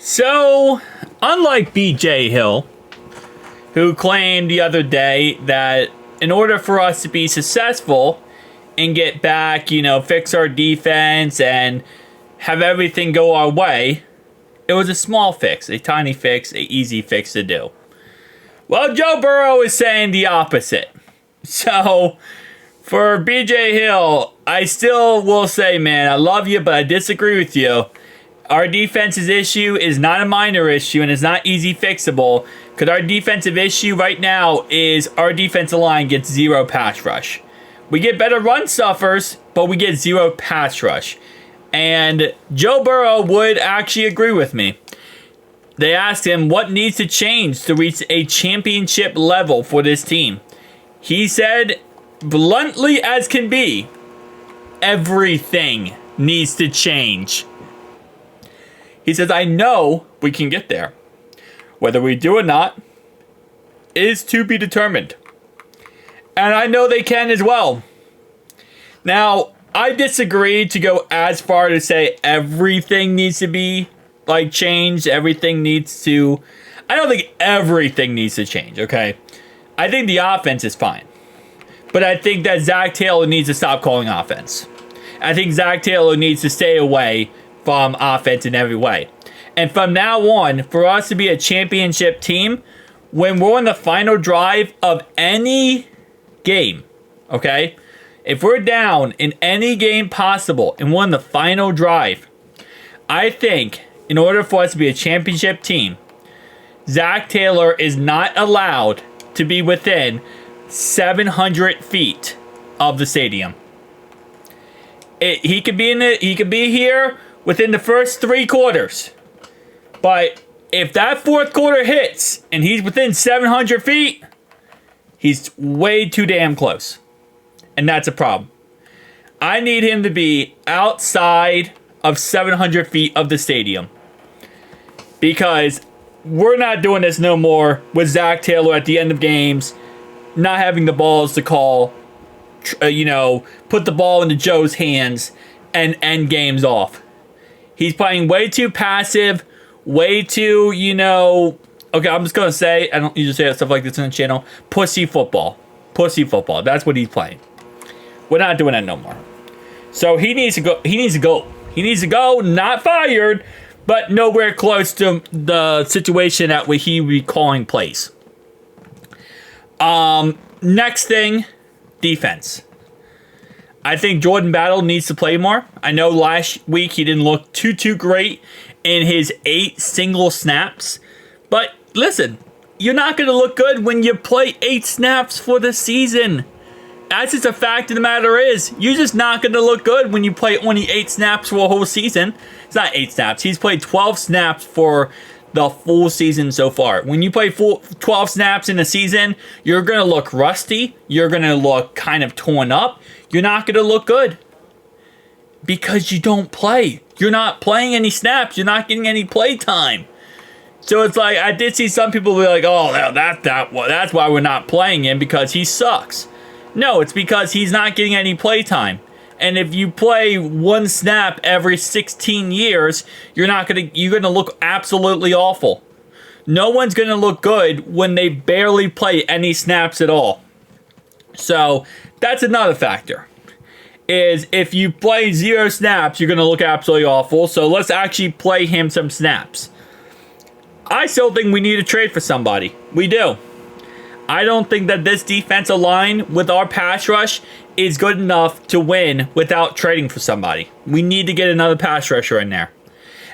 So, unlike BJ Hill, who claimed the other day that in order for us to be successful and get back, fix our defense and have everything go our way, it was a small fix, a tiny fix, an easy fix to do. Well, Joe Burrow is saying the opposite. So, for BJ Hill, I still will say, man, I love you, but I disagree with you. Our defense's issue is not a minor issue, and it's not easy fixable, because our defensive issue right now is our defensive line gets zero pass rush. We get better run stuffers, but we get zero pass rush. And Joe Burrow would actually agree with me. They asked him what needs to change to reach a championship level for this team. He said, bluntly as can be, everything needs to change. He says, I know we can get there. Whether we do or not is to be determined. And I know they can as well. Now, I disagree to go as far to say everything needs to be changed. Everything needs to... I don't think everything needs to change, okay? I think the offense is fine. But I think that Zach Taylor needs to stop calling offense. I think Zach Taylor needs to stay away from offense in every way. And from now on, for us to be a championship team, when we're on the final drive of any game, okay? If we're down in any game possible and we're on the final drive, I think in order for us to be a championship team, Zach Taylor is not allowed to be within 700 feet of the stadium. He could be here within the first 3 quarters. But if that 4th quarter hits and he's within 700 feet, he's way too damn close. And that's a problem. I need him to be outside of 700 feet of the stadium. Because we're not doing this no more with Zach Taylor at the end of games, not having the balls to call, put the ball into Joe's hands and end games off. He's playing way too passive, way too, okay, I'm just going to say, I don't usually say stuff like this on the channel, pussy football. Pussy football. That's what he's playing. We're not doing that no more. So he needs to go. He needs to go, not fired, but nowhere close to the situation that he would be calling plays. Next thing, defense. I think Jordan Battle needs to play more. I know last week he didn't look too great in his 8 single snaps. But listen, you're not going to look good when you play 8 snaps for the season. That's just a fact of the matter is. You're just not going to look good when you play only 8 snaps for a whole season. It's not 8 snaps. He's played 12 snaps for the full season so far. When you play 12 snaps in a season, you're going to look rusty. You're going to look kind of torn up. You're not going to look good because you don't play. You're not playing any snaps. You're not getting any play time. So it's like, I did see some people be like, oh, that's why we're not playing him, because he sucks. No, it's because he's not getting any play time. And if you play 1 snap every 16 years, you're going to look absolutely awful. No one's going to look good when they barely play any snaps at all. So that's another factor. Is if you play 0 snaps, you're going to look absolutely awful. So let's actually play him some snaps. I still think we need to trade for somebody. We do. I don't think that this defensive line with our pass rush is good enough to win without trading for somebody. We need to get another pass rusher in there.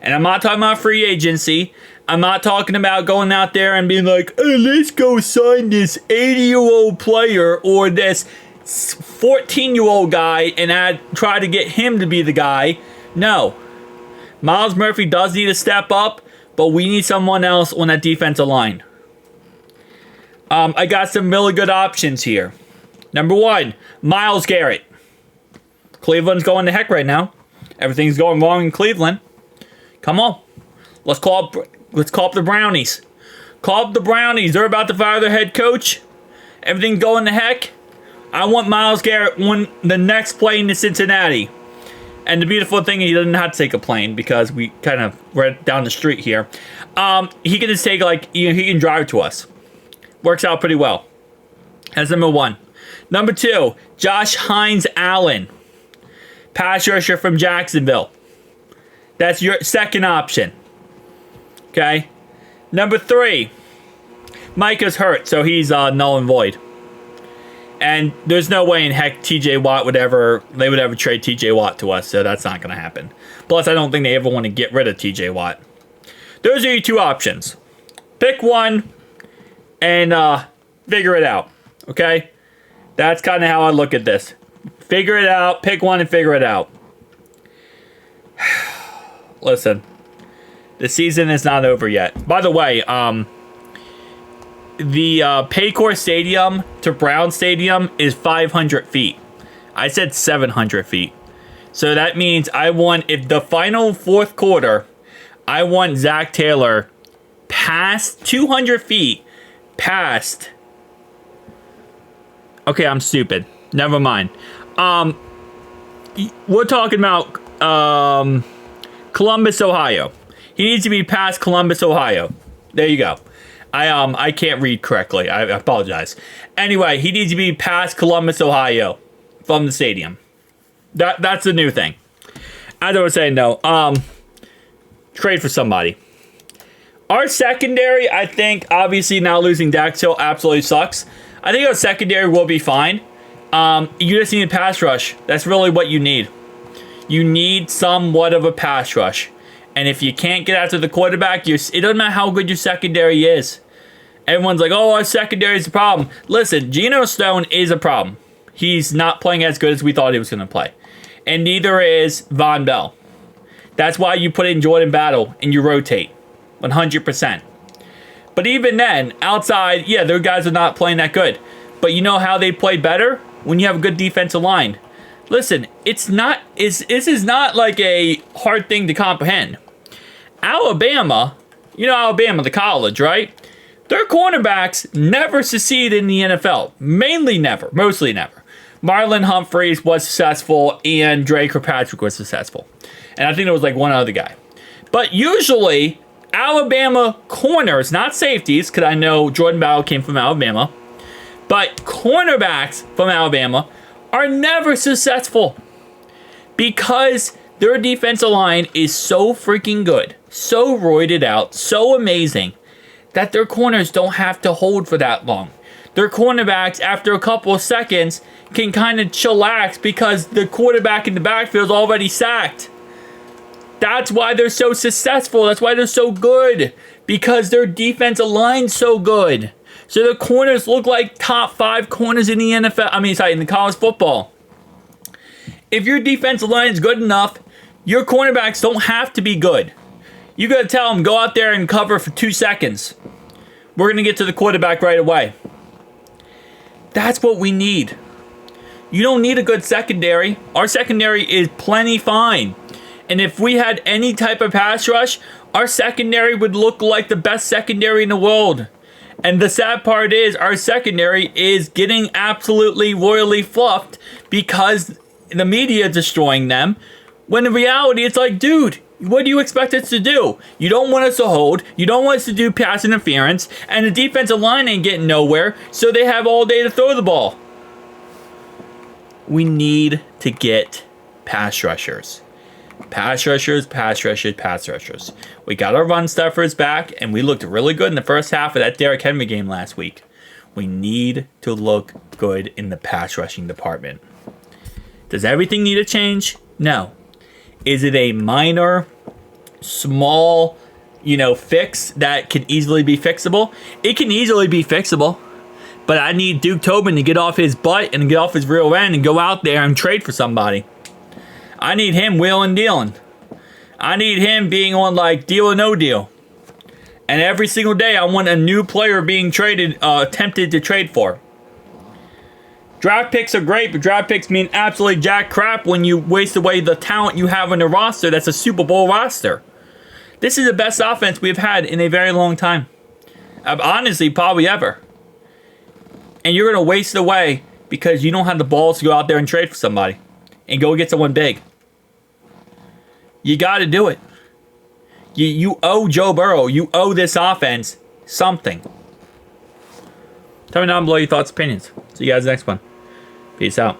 And I'm not talking about free agency. I'm not talking about going out there and being like, hey, let's go sign this 80-year-old player or this 14-year-old guy and try to get him to be the guy. No. Myles Murphy does need to step up, but we need someone else on that defensive line. I got some really good options here. Number 1, Myles Garrett. Cleveland's going to heck right now. Everything's going wrong in Cleveland. Come on. Let's call up the Brownies. Call up the Brownies. They're about to fire their head coach. Everything's going to heck. I want Myles Garrett on the next play into Cincinnati. And the beautiful thing, he doesn't have to take a plane because we kind of right down the street here. He can just take, like, he can drive to us. Works out pretty well. That's number 1. Number 2, Josh Hines Allen, pass rusher from Jacksonville. That's your second option. Okay. Number 3, Micah's hurt, so he's null and void. And there's no way in heck TJ Watt would ever trade TJ Watt to us, so that's not going to happen. Plus, I don't think they ever want to get rid of TJ Watt. Those are your 2 options. Pick one and figure it out. Okay? That's kind of how I look at this. Figure it out, pick one and figure it out. Listen, the season is not over yet. By the way, the Paycor Stadium to Brown Stadium is 500 feet. I said 700 feet. So that means I want, if the final 4th quarter, I want Zach Taylor past 200 feet, past... Okay, I'm stupid. Never mind. We're talking about Columbus, Ohio. He needs to be past Columbus, Ohio. There you go. I can't read correctly. I apologize. Anyway, he needs to be past Columbus, Ohio from the stadium. That's the new thing. As I was saying, no. Trade for somebody. Our secondary, I think, obviously now losing Dax Hill absolutely sucks. I think our secondary will be fine. You just need a pass rush. That's really what you need. You need somewhat of a pass rush. And if you can't get after the quarterback, it doesn't matter how good your secondary is. Everyone's like, oh, our secondary is a problem. Listen, Geno Stone is a problem. He's not playing as good as we thought he was going to play. And neither is Von Bell. That's why you put in Jordan Battle and you rotate 100%. But even then, outside, yeah, their guys are not playing that good. But you know how they play better? When you have a good defensive line. Listen, this is not like a hard thing to comprehend. Alabama, you know Alabama, the college, right? Their cornerbacks never succeed in the NFL. Mainly never. Mostly never. Marlon Humphreys was successful and Dre Kirkpatrick was successful. And I think there was like one other guy. But usually, Alabama corners, not safeties, because I know Jordan Battle came from Alabama, but cornerbacks from Alabama are never successful because their defensive line is so freaking good, so roided out, so amazing, that their corners don't have to hold for that long. Their cornerbacks, after a couple of seconds, can kind of chillax because the quarterback in the backfield is already sacked. That's why they're so successful. That's why they're so good. Because their defensive line's so good. So the corners look like top 5 corners in the NFL. In the college football. If your defensive line is good enough, your cornerbacks don't have to be good. You got to tell them, go out there and cover for 2 seconds. We're going to get to the quarterback right away. That's what we need. You don't need a good secondary. Our secondary is plenty fine. And if we had any type of pass rush, our secondary would look like the best secondary in the world. And the sad part is our secondary is getting absolutely royally fluffed because the media is destroying them. When in reality, it's like, dude, what do you expect us to do? You don't want us to hold. You don't want us to do pass interference. And the defensive line ain't getting nowhere, so they have all day to throw the ball. We need to get pass rushers. Pass rushers, pass rushers, pass rushers. We got our run stuffers back, and we looked really good in the first half of that Derrick Henry game last week. We need to look good in the pass rushing department. Does everything need to change? No. Is it a minor, small, fix that can easily be fixable? It can easily be fixable. But I need Duke Tobin to get off his butt and get off his rear end and go out there and trade for somebody. I need him wheeling dealing. I need him being on like deal or no deal. And every single day I want a new player being traded, attempted to trade for. Draft picks are great, but draft picks mean absolutely jack crap when you waste away the talent you have on the roster that's a Super Bowl roster. This is the best offense we've had in a very long time. Honestly, probably ever. And you're going to waste away because you don't have the balls to go out there and trade for somebody. And go get someone big. You got to do it. You owe Joe Burrow, you owe this offense something. Tell me down below your thoughts, opinions. See you guys next one. Peace out.